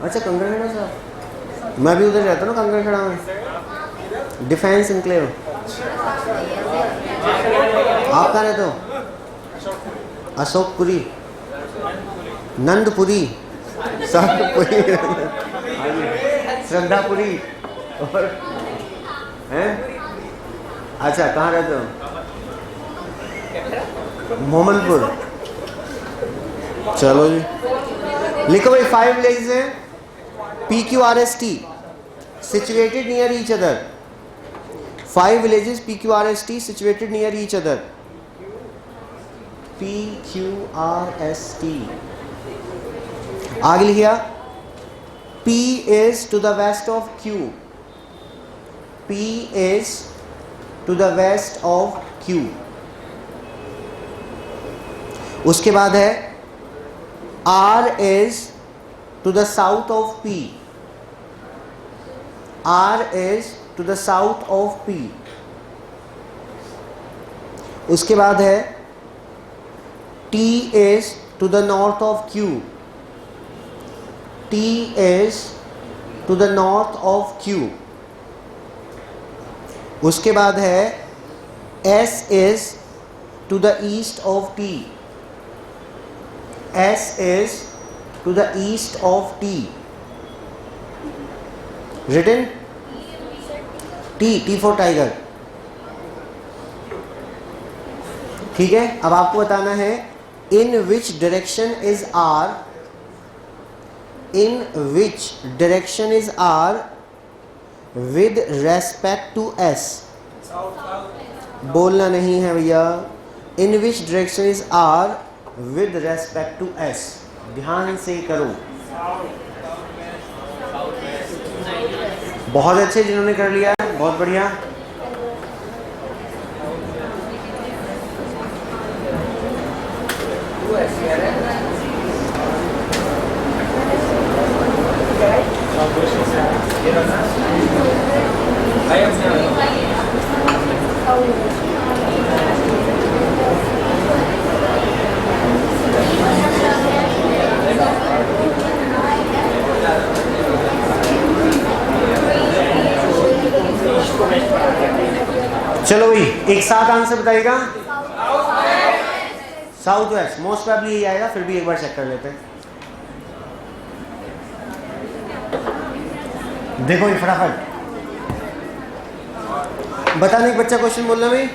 अच्छा, कंकरखेड़ा साहब, मैं भी उधर रहता हूँ ना, कंकरखेड़ा में, डिफेंस इंक्लेव। आप कहाँ रहते हो? अशोकपुरी, नंदपुरी, सरपुरी, श्रद्धापुरी, और हैं? अच्छा, कहाँ रहते हो? मोहम्मदपुर। चलो जी, लिखो भाई। 5 विलेजेस हैं, PQRST, situated near each other। 5 villages PQRST situated near each other। PQRST। आगे लिखिए P is to the west of Q, P is to the west of Q। उसके बाद है R is to the south of P, R is to the south of P। उसके बाद है T is to the north of Q, T is to the north of Q। उसके बाद है S is to the east of T, S is to the east of T। written T T for tiger. ठीक है, अब आपको बताना है in which direction is R, in which direction is R with respect to S. बोलना नहीं है भैया। In which direction is R with respect to S, ध्यान से करो। बहुत अच्छे जिन्होंने कर लिया, बहुत बढ़िया। चलो भाई एक साथ आंसर बताइएगा। साउथ वेस्ट, मोस्ट प्रोबेबली यही आएगा, फिर भी एक बार चेक कर लेते हैं। देखो ये फटाफट बताने एक बच्चा क्वेश्चन बोलना भाई।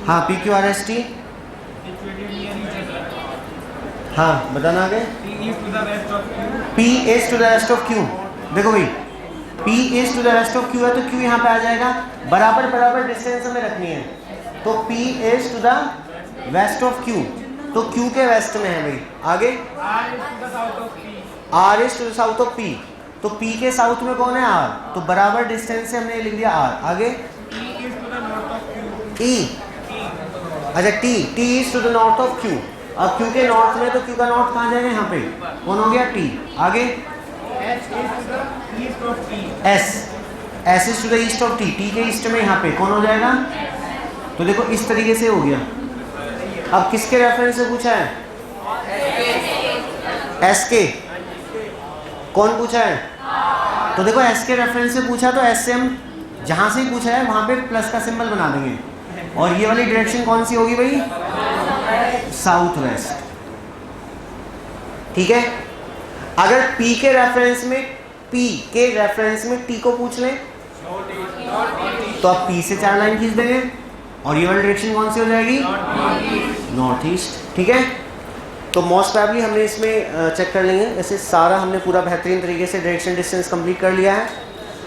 हाँ P Q R S T, हाँ बताना आगे। P is to the west of Q। देखो भाई P is to the west of Q है तो Q यहाँ पे आ जाएगा, बराबर बराबर डिस्टेंस हमें रखनी है, तो P is to the west of Q, तो Q के वेस्ट में है भाई। आगे R is to the south of P, तो P के साउथ में कौन है R, तो बराबर डिस्टेंस से हमने लिख दिया R। आगे E, अच्छा T is to the north of Q, अब Q के नॉर्थ में, तो Q का नॉर्थ कहाँ जाएगा, यहाँ पे कौन हो गया T। आगे S is to the east of T, T के ईस्ट में यहाँ पे कौन हो जाएगा, तो देखो इस तरीके से हो गया। अब किसके रेफरेंस से पूछा है, S के, कौन पूछा है, तो देखो S के रेफरेंस से पूछा तो S से हम जहाँ से ही पूछा है वहाँ पे प्लस का सिंबल बना देंगे, और ये वाली डायरेक्शन कौन सी होगी भाई, साउथ वेस्ट। ठीक है, अगर P के रेफरेंस में T को पूछ लें तो आप P से 4 लाइन खींच देंगे, और ये वाली डायरेक्शन कौन सी हो जाएगी, नॉर्थ ईस्ट। ठीक है, तो मोस्ट प्रोबेबली हमने इसमें चेक कर लेंगे। ऐसे सारा हमने पूरा बेहतरीन तरीके से डायरेक्शन डिस्टेंस कंप्लीट कर लिया है।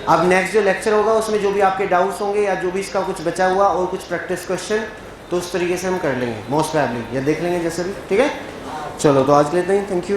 अब नेक्स्ट जो लेक्चर होगा उसमें जो भी आपके डाउट्स होंगे या जो भी इसका कुछ बचा हुआ और कुछ प्रैक्टिस क्वेश्चन, तो उस तरीके से हम कर लेंगे मोस्ट प्रोबेबली, या देख लेंगे जैसे भी। ठीक है, चलो तो आज के लिए इतना ही, थैंक यू।